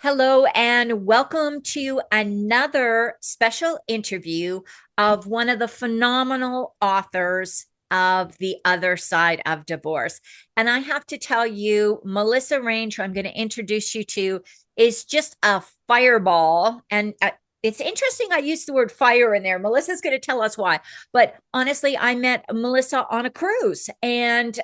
Hello, and welcome to another special interview of one of the phenomenal authors of The Other Side of Divorce. And I have to tell you, Melissa Range, who I'm going to introduce you to, is just a fireball. And it's interesting I used the word fire in there. Melissa's going to tell us why. But honestly, I met Melissa on a cruise, and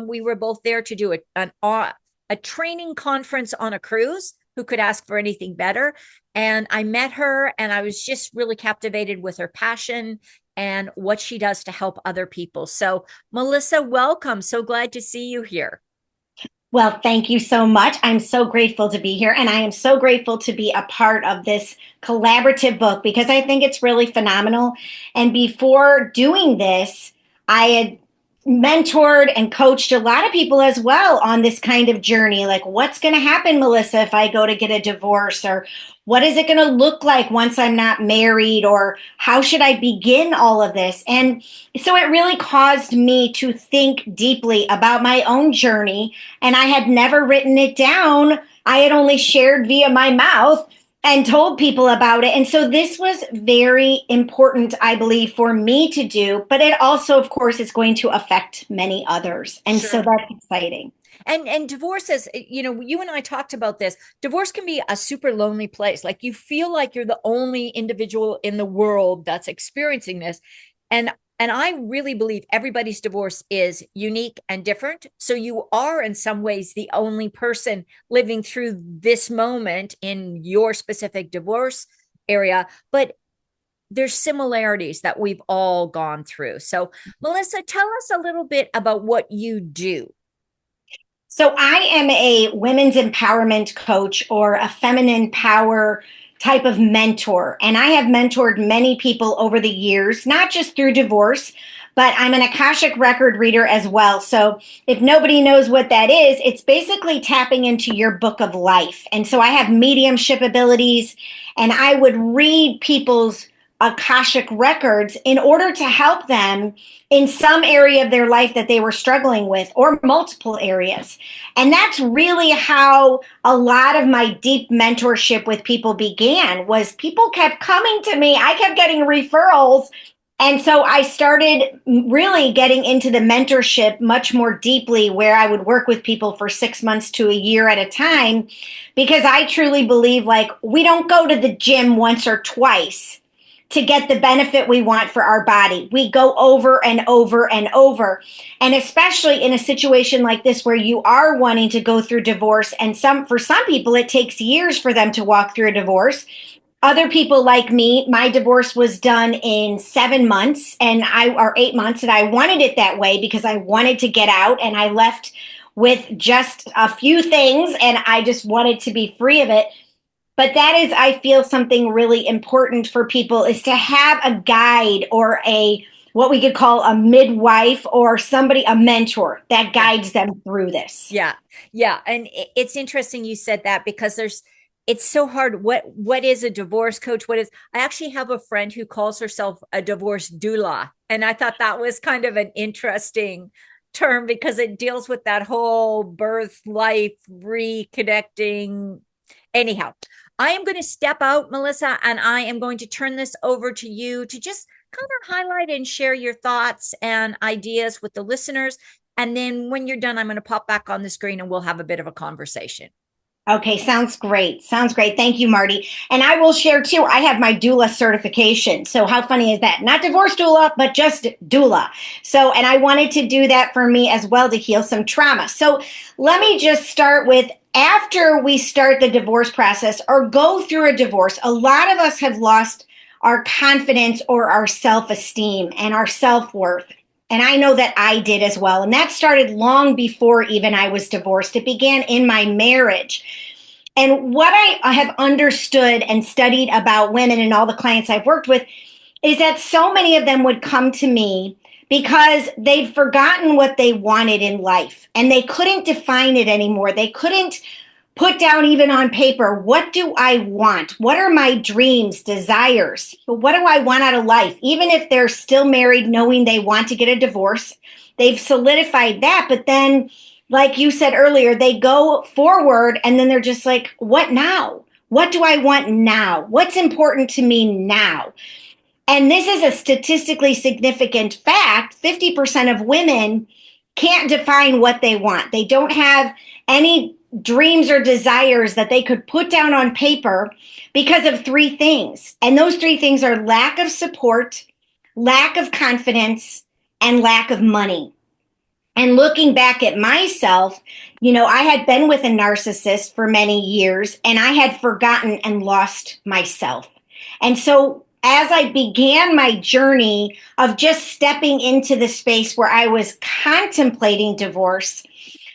we were both there to do a training conference on a cruise. Who could ask for anything better? And I met her, and I was just really captivated with her passion and what she does to help other people. So, Melissa, welcome. So glad to see you here. Well, thank you so much. I'm so grateful to be here, and I am so grateful to be a part of this collaborative book because I think it's really phenomenal. And before doing this, I had mentored and coached a lot of people as well on this kind of journey. Like, what's going to happen, Melissa, if I go to get a divorce? Or what is it going to look like once I'm not married? Or how should I begin all of this? And so it really caused me to think deeply about my own journey. And I had never written it down. I had only shared via my mouth and told people about it. And so this was very important, I believe, for me to do. But it also, of course, is going to affect many others. And so Sure. that's exciting. And divorce is, you and I talked about this. Divorce can be a super lonely place. Like you feel like you're the only individual in the world that's experiencing this. And and I really believe everybody's divorce is unique and different. So you are in some ways the only person living through this moment in your specific divorce area, but there's similarities that we've all gone through. So, Melissa, tell us a little bit about what you do. So I am a women's empowerment coach or a feminine power type of mentor. And I have mentored many people over the years, not just through divorce, but I'm an Akashic record reader as well. So if nobody knows what that is, it's basically tapping into your book of life. And so I have mediumship abilities, and I would read people's Akashic records in order to help them in some area of their life that they were struggling with, or multiple areas. And that's really how a lot of my deep mentorship with people began. Was people kept coming to me. I kept getting referrals. And so I started really getting into the mentorship much more deeply, where I would work with people for 6 months to a year at a time, because I truly believe, like, we don't go to the gym once or twice to get the benefit we want for our body. We go over and over and over. And especially in a situation like this where you are wanting to go through divorce, and for some people it takes years for them to walk through a divorce. Other people like me, my divorce was done in 7 months or 8 months, and I wanted it that way because I wanted to get out, and I left with just a few things and I just wanted to be free of it. But that is, I feel, something really important for people, is to have a guide or what we could call a midwife, or somebody, a mentor that Yeah. guides them through this. Yeah. Yeah. And it's interesting you said that because it's so hard. What is a divorce coach? I actually have a friend who calls herself a divorce doula. And I thought that was kind of an interesting term because it deals with that whole birth, life, reconnecting. Anyhow, I am going to step out, Melissa, and I am going to turn this over to you to just kind of highlight and share your thoughts and ideas with the listeners. And then when you're done, I'm going to pop back on the screen and we'll have a bit of a conversation. Okay, sounds great. Sounds great. Thank you, Marty. And I will share too, I have my doula certification. So how funny is that? Not divorce doula, but just doula. So, and I wanted to do that for me as well, to heal some trauma. So let me just start with, after we start the divorce process or go through a divorce, a lot of us have lost our confidence or our self-esteem and our self-worth. And I know that I did as well. And that started long before even I was divorced. It began in my marriage. And what I have understood and studied about women and all the clients I've worked with is that so many of them would come to me because they'd forgotten what they wanted in life and they couldn't define it anymore. They couldn't put down, even on paper, what do I want? What are my dreams, desires? What do I want out of life? Even if they're still married, knowing they want to get a divorce, they've solidified that. But then, like you said earlier, they go forward and then they're just like, what now? What do I want now? What's important to me now? And this is a statistically significant fact. 50% of women can't define what they want. They don't have any dreams or desires that they could put down on paper because of three things. And those three things are lack of support, lack of confidence, and lack of money. And looking back at myself, I had been with a narcissist for many years and I had forgotten and lost myself. And so as I began my journey of just stepping into the space where I was contemplating divorce,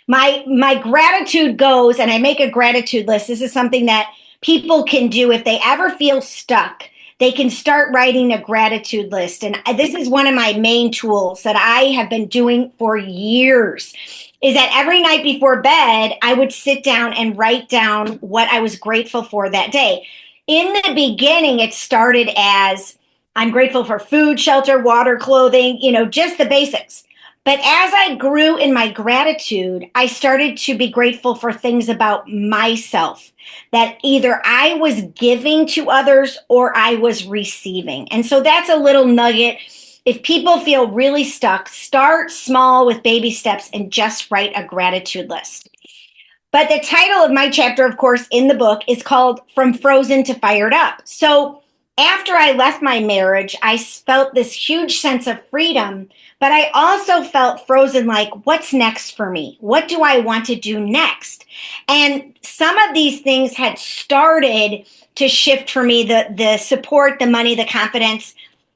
my gratitude goes, and I make a gratitude list. This is something that people can do if they ever feel stuck. They can start writing a gratitude list. And this is one of my main tools that I have been doing for years, is that every night before bed, I would sit down and write down what I was grateful for that day. In the beginning, it started as I'm grateful for food, shelter, water, clothing, just the basics. But as I grew in my gratitude, I started to be grateful for things about myself that either I was giving to others or I was receiving. And so that's a little nugget. If people feel really stuck, start small with baby steps and just write a gratitude list. But the title of my chapter, of course, in the book is called From Frozen to Fired Up. So after I left my marriage, I felt this huge sense of freedom, but I also felt frozen, like, what's next for me? What do I want to do next? And some of these things had started to shift for me, the support, the money, the confidence.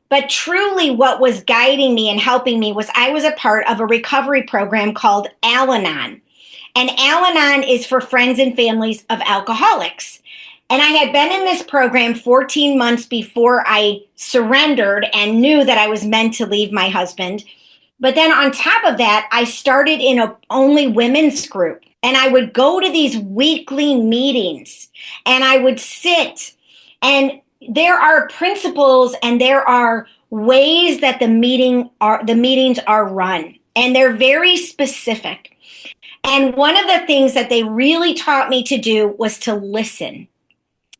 But truly what was guiding me and helping me was I was a part of a recovery program called Al-Anon. And Al-Anon is for friends and families of alcoholics. And I had been in this program 14 months before I surrendered and knew that I was meant to leave my husband. But then on top of that, I started in a only women's group. And I would go to these weekly meetings and I would sit, and there are principles and there are ways that the meetings are run. And they're very specific. And one of the things that they really taught me to do was to listen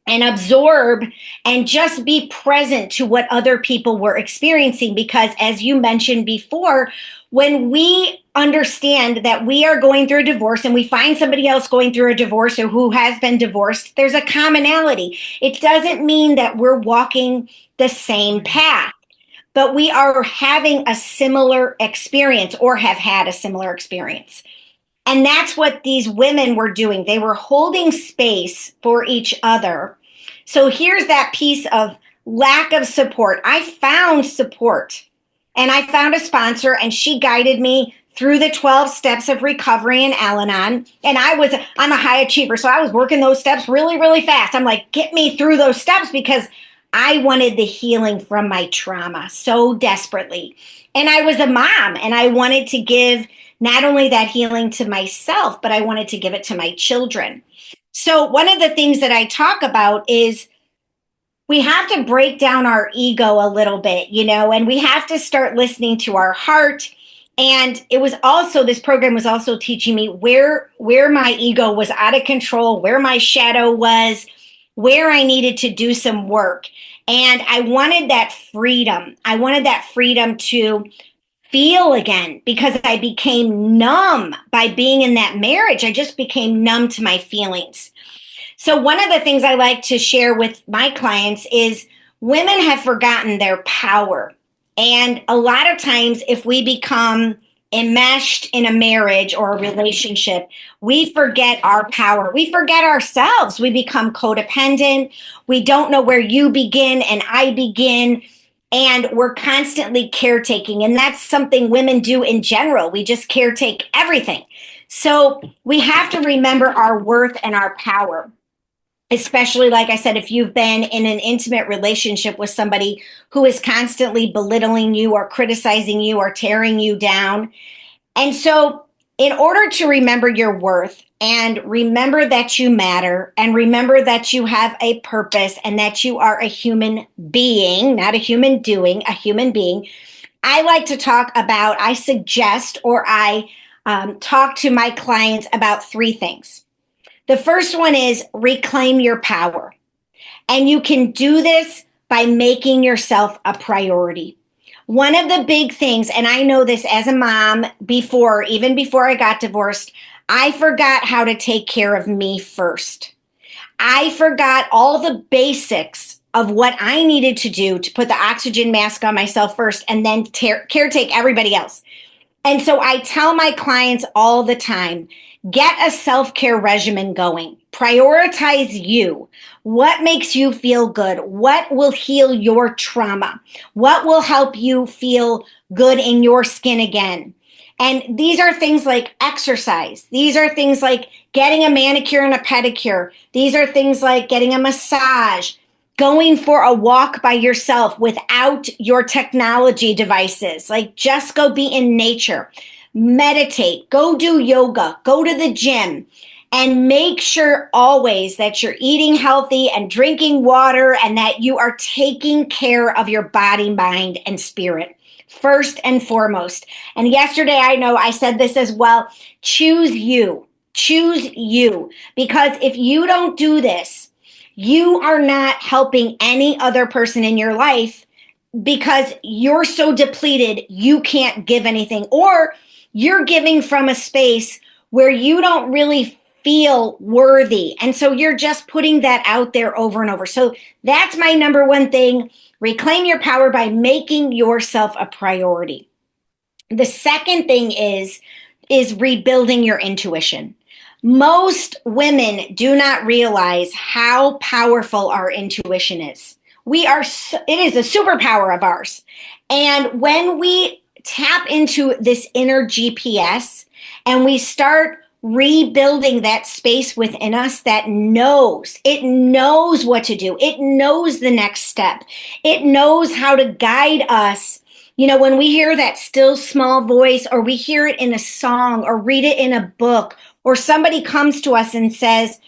and absorb and just be present to what other people were experiencing. Because as you mentioned before, when we understand that we are going through a divorce and we find somebody else going through a divorce or who has been divorced, there's a commonality. It doesn't mean that we're walking the same path, but we are having a similar experience or have had a similar experience. And that's what these women were doing. They were holding space for each other. So here's that piece of lack of support. I found support and I found a sponsor, and she guided me through the 12 steps of recovery in Al-Anon. And I'm a high achiever. So I was working those steps really, really fast. I'm like, get me through those steps because I wanted the healing from my trauma so desperately. And I was a mom and I wanted to give not only that healing to myself, but I wanted to give it to my children. So one of the things that I talk about is we have to break down our ego a little bit, and we have to start listening to our heart. And this program was also teaching me where my ego was out of control, where my shadow was, where I needed to do some work. And I wanted that freedom. I wanted that freedom to feel again, because I became numb by being in that marriage. I just became numb to my feelings. So one of the things I like to share with my clients is women have forgotten their power. And a lot of times if we become enmeshed in a marriage or a relationship, we forget our power. We forget ourselves. We become codependent. We don't know where you begin and I begin. And we're constantly caretaking. And that's something women do in general. We just caretake everything. So we have to remember our worth and our power. Especially, like I said, if you've been in an intimate relationship with somebody who is constantly belittling you or criticizing you or tearing you down. And so in order to remember your worth and remember that you matter and remember that you have a purpose and that you are a human being, not a human doing, a human being, I suggest or I talk to my clients about three things. The first one is reclaim your power. And you can do this by making yourself a priority. One of the big things, and I know this as a mom even before I got divorced, I forgot how to take care of me first. I forgot all the basics of what I needed to do to put the oxygen mask on myself first and then caretake everybody else. And so I tell my clients all the time, get a self-care regimen going. Prioritize you. What makes you feel good? What will heal your trauma? What will help you feel good in your skin again? And these are things like exercise. These are things like getting a manicure and a pedicure. These are things like getting a massage, going for a walk by yourself without your technology devices. Like just go be in nature, meditate, go do yoga, go to the gym, and make sure always that you're eating healthy and drinking water and that you are taking care of your body, mind, and spirit first and foremost. And yesterday, I know I said this as well, choose you, because if you don't do this, you are not helping any other person in your life because you're so depleted, you can't give anything, or you're giving from a space where you don't really feel worthy. And so you're just putting that out there over and over. So that's my number one thing. Reclaim your power by making yourself a priority. The second thing is rebuilding your intuition. Most women do not realize how powerful our intuition is. It is a superpower of ours. And when we tap into this inner GPS and we start rebuilding that space within us that knows what to do. It knows the next step. It knows how to guide us. You know, when we hear that still small voice, or we hear it in a song or read it in a book, or somebody comes to us and says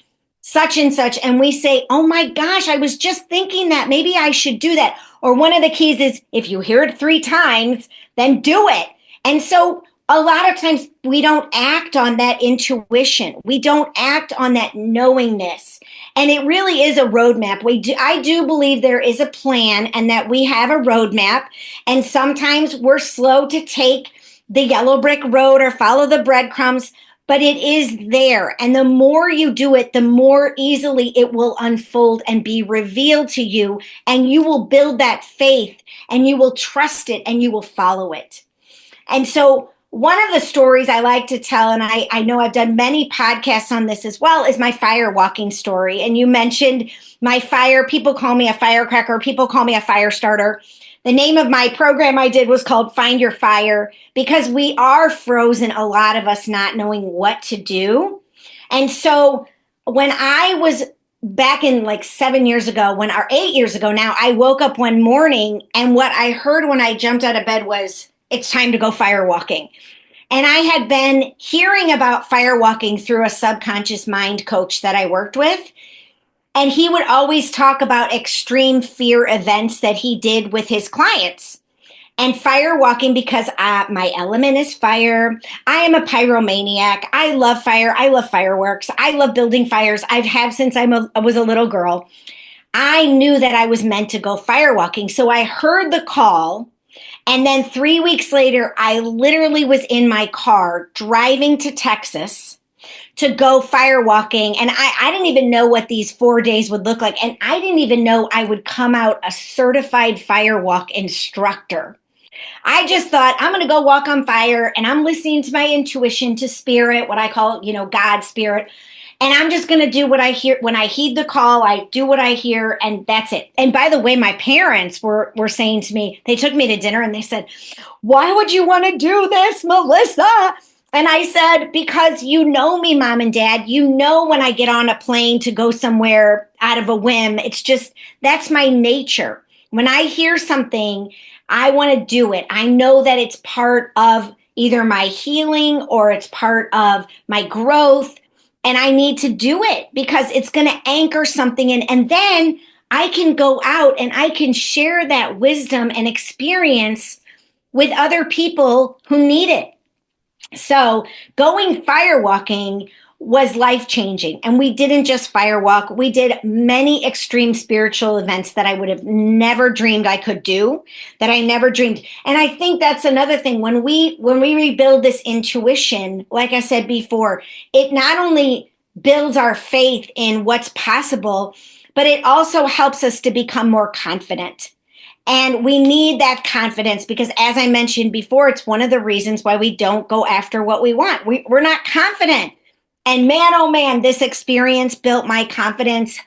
such and such, and we say, oh my gosh, I was just thinking that maybe I should do that. Or one of the keys is if you hear it 3 times, then do it. And so a lot of times we don't act on that intuition. We don't act on that knowingness. And it really is a roadmap. I do believe there is a plan and that we have a roadmap. And sometimes we're slow to take the yellow brick road or follow the breadcrumbs, but it is there. And the more you do it, the more easily it will unfold and be revealed to you. And you will build that faith and you will trust it and you will follow it. And so one of the stories I like to tell, and I know I've done many podcasts on this as well, is my firewalking story. And you mentioned my fire. People call me a firecracker. People call me a fire starter. The name of my program I did was called Find Your Fire, because we are frozen, a lot of us not knowing what to do. And so when I was back in like 7 years ago, or 8 years ago now, I woke up one morning and what I heard when I jumped out of bed was, it's time to go firewalking. And I had been hearing about firewalking through a subconscious mind coach that I worked with. And he would always talk about extreme fear events that he did with his clients. And firewalking, because my element is fire. I am a pyromaniac. I love fire. I love fireworks. I love building fires. I've had since I was a little girl. I knew that I was meant to go firewalking. So I heard the call. And then 3 weeks later, I literally was in my car driving to Texas to go firewalking. And I didn't even know what these 4 days would look like. And I didn't even know I would come out a certified firewalk instructor. I just thought, I'm going to go walk on fire and I'm listening to my intuition, to spirit, what I call, God, spirit. And I'm just going to do what I hear. When I heed the call, I do what I hear, and that's it. And by the way, my parents were saying to me, they took me to dinner and they said, why would you want to do this, Melissa? And I said, because you know me, Mom and Dad. You know when I get on a plane to go somewhere out of a whim, it's just, that's my nature. When I hear something, I want to do it. I know that it's part of either my healing or it's part of my growth. And I need to do it because it's going to anchor something in. And then I can go out and I can share that wisdom and experience with other people who need it. So going firewalking was life changing. And we didn't just firewalk, we did many extreme spiritual events that I would have never dreamed I could do, that I never dreamed. And I think that's another thing. When we rebuild this intuition, like I said before, it not only builds our faith in what's possible, but it also helps us to become more confident. And we need that confidence because, as I mentioned before, it's one of the reasons why we don't go after what we want. We're not confident. And man, oh man, this experience built my confidence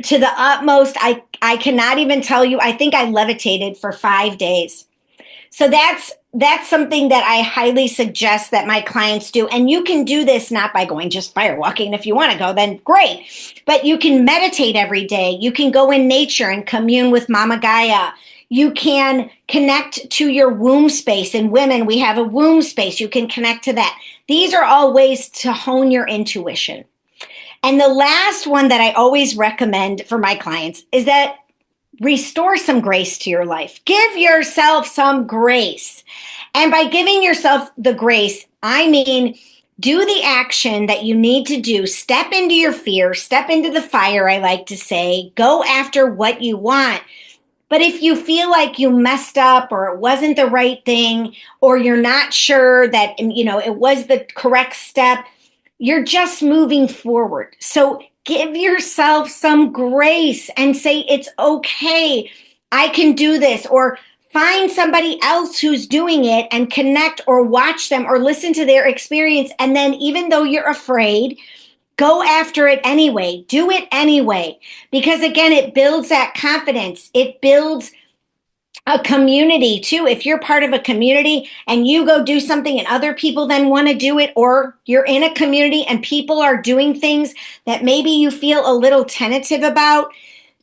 to the utmost. I cannot even tell you. I think I levitated for 5 days. So that's something that I highly suggest that my clients do. And you can do this not by going just firewalking. If you want to go, then great. But you can meditate every day. You can go in nature and commune with Mama Gaia. You can connect to your womb space. In women, we have a womb space. You can connect to that. These are all ways to hone your intuition. And the last one that I always recommend for my clients is that restore some grace to your life. Give yourself some grace. And by giving yourself the grace, I mean, do the action that you need to do. Step into your fear, step into the fire, I like to say. Go after what you want. But if you feel like you messed up or it wasn't the right thing, or you're not sure that, it was the correct step, you're just moving forward. So give yourself some grace and say, it's okay. I can do this. Or find somebody else who's doing it and connect or watch them or listen to their experience. And then even though you're afraid, go after it anyway. Do it anyway. Because again, it builds that confidence. It builds a community too. If you're part of a community and you go do something and other people then want to do it, or you're in a community and people are doing things that maybe you feel a little tentative about,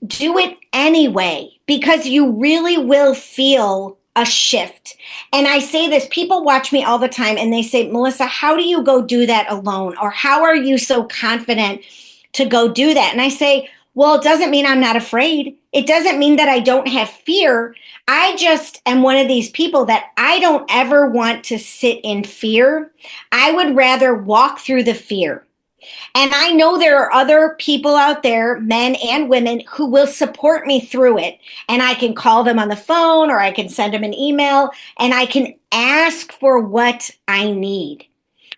do it anyway, because you really will feel a shift. And I say this, people watch me all the time and they say, Melissa, how do you go do that alone? Or how are you so confident to go do that? And I say, well, it doesn't mean I'm not afraid. It doesn't mean that I don't have fear. I just am one of these people that I don't ever want to sit in fear. I would rather walk through the fear. And I know there are other people out there, men and women, who will support me through it. And I can call them on the phone or I can send them an email and I can ask for what I need.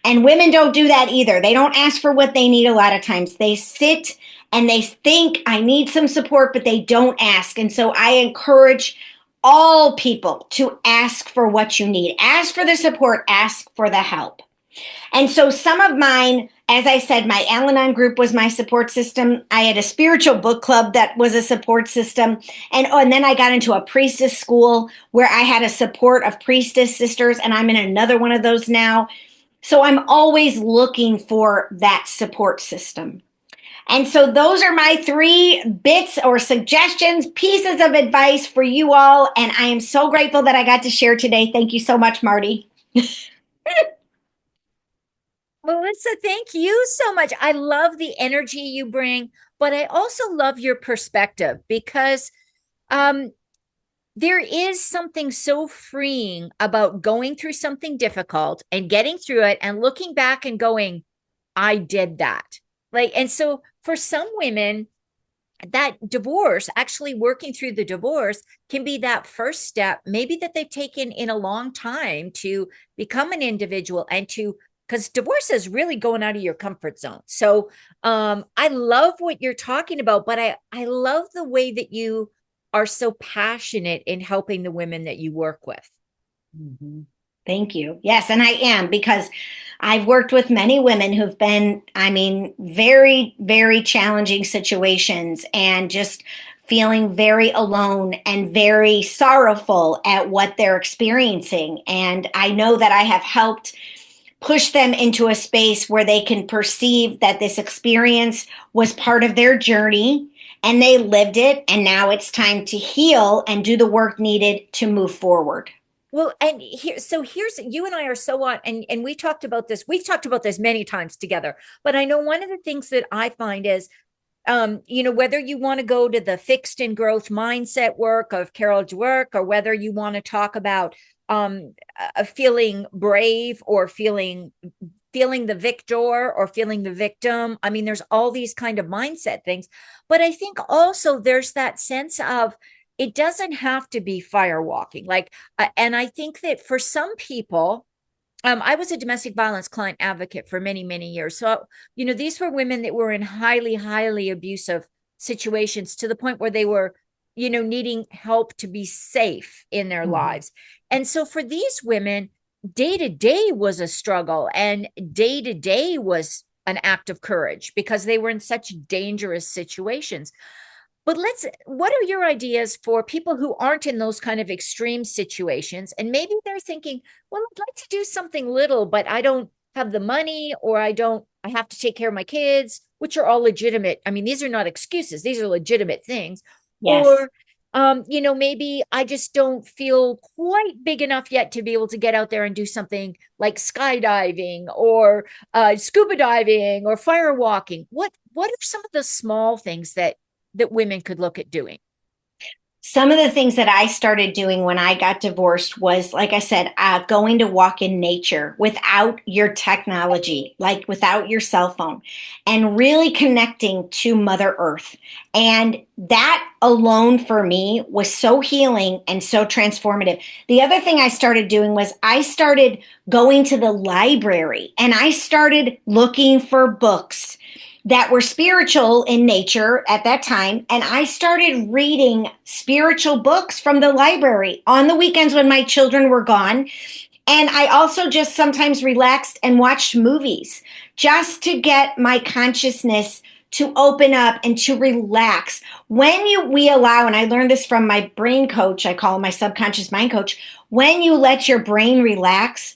And women don't do that either. They don't ask for what they need a lot of times. They sit and they think, I need some support, but they don't ask. And so I encourage all people to ask for what you need. Ask for the support, ask for the help. And so some of mine, as I said, my Al-Anon group was my support system. I had a spiritual book club that was a support system. And then I got into a priestess school where I had a support of priestess sisters, and I'm in another one of those now. So I'm always looking for that support system. And so those are my 3 bits or suggestions, pieces of advice for you all. And I am so grateful that I got to share today. Thank you so much, Mardi. Melissa, thank you so much. I love the energy you bring, but I also love your perspective because there is something so freeing about going through something difficult and getting through it and looking back and going, I did that. And so for some women, that divorce, actually working through the divorce, can be that first step, maybe that they've taken in a long time to become an individual and to, because divorce is really going out of your comfort zone. So I love what you're talking about, but I love the way that you are so passionate in helping the women that you work with. Mm-hmm. Thank you. Yes, and I am, because I've worked with many women who've been, very, very challenging situations and just feeling very alone and very sorrowful at what they're experiencing. And I know that I have helped push them into a space where they can perceive that this experience was part of their journey and they lived it. And now it's time to heal and do the work needed to move forward. Well, and here's you and I are so on, and we talked about this. We've talked about this many times together, but I know one of the things that I find is, whether you want to go to the fixed and growth mindset work of Carol Dweck, or whether you want to talk about feeling brave or feeling feeling the victor or feeling the victim. I mean, there's all these kind of mindset things. But I think also there's that sense of it doesn't have to be firewalking. Like, and I think that for some people, I was a domestic violence client advocate for many, many years. So, these were women that were in highly, highly abusive situations to the point where they were, needing help to be safe in their Mhm. lives. And so for these women, day to day was a struggle, and day to day was an act of courage because they were in such dangerous situations. But what are your ideas for people who aren't in those kind of extreme situations? And maybe they're thinking, well, I'd like to do something little, but I don't have the money, or I have to take care of my kids, which are all legitimate. I mean, these are not excuses, these are legitimate things. Yes. Or, maybe I just don't feel quite big enough yet to be able to get out there and do something like skydiving or scuba diving or firewalking. What are some of the small things that women could look at doing? Some of the things that I started doing when I got divorced was, like I said, going to walk in nature without your technology, like without your cell phone, and really connecting to Mother Earth. And that alone for me was so healing and so transformative. The other thing I started doing was I started going to the library and I started looking for books that were spiritual in nature at that time. And I started reading spiritual books from the library on the weekends when my children were gone. And I also just sometimes relaxed and watched movies just to get my consciousness to open up and to relax. When we allow, and I learned this from my brain coach, I call him my subconscious mind coach, when you let your brain relax,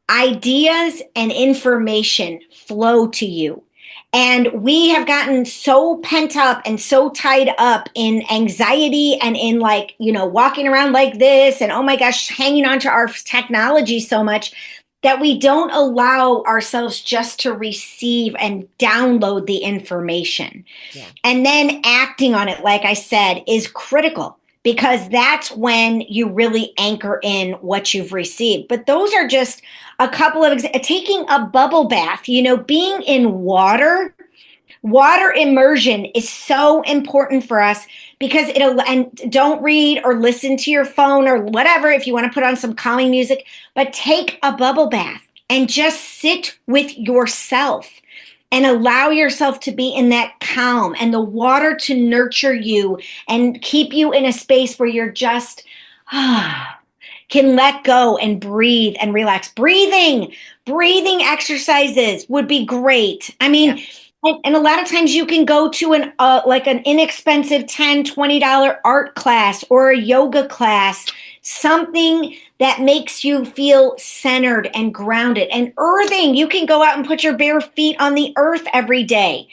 ideas and information flow to you. And we have gotten so pent up and so tied up in anxiety and in, like, walking around like this and, oh my gosh, hanging on to our technology so much that we don't allow ourselves just to receive and download the information. Yeah. And then acting on it, like I said, is critical because that's when you really anchor in what you've received. But those are just a couple of taking a bubble bath, being in water. Water immersion is so important for us because and don't read or listen to your phone or whatever if you want to put on some calming music, but take a bubble bath and just sit with yourself and allow yourself to be in that calm and the water to nurture you and keep you in a space where you're just can let go and breathe and relax. Breathing exercises would be great. I Yeah. mean, and a lot of times you can go to an like an inexpensive $10, $20 art class or a yoga class, something that makes you feel centered and grounded. And earthing, you can go out and put your bare feet on the earth every day.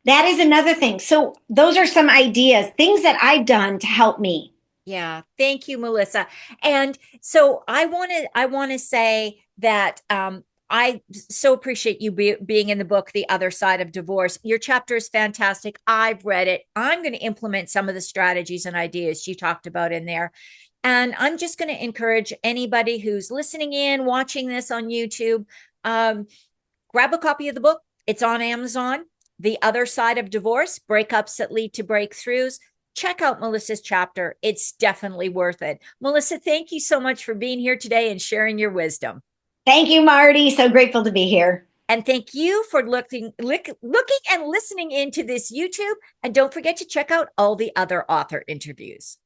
That is another thing. So those are some ideas, things that I've done to help me. Yeah, thank you, Melissa. And so I want to say that I so appreciate you being in the book, The Other Side of Divorce. Your chapter is fantastic. I've read it. I'm going to implement some of the strategies and ideas you talked about in there. And I'm just going to encourage anybody who's listening in, watching this on YouTube, um, grab a copy of the book. It's on Amazon. The Other Side of Divorce, Breakups That Lead to Breakthroughs. Check out Melissa's chapter. It's definitely worth it. Melissa, thank you so much for being here today and sharing your wisdom. Thank you, Marty. So grateful to be here. And thank you for looking and listening into this YouTube. And don't forget to check out all the other author interviews.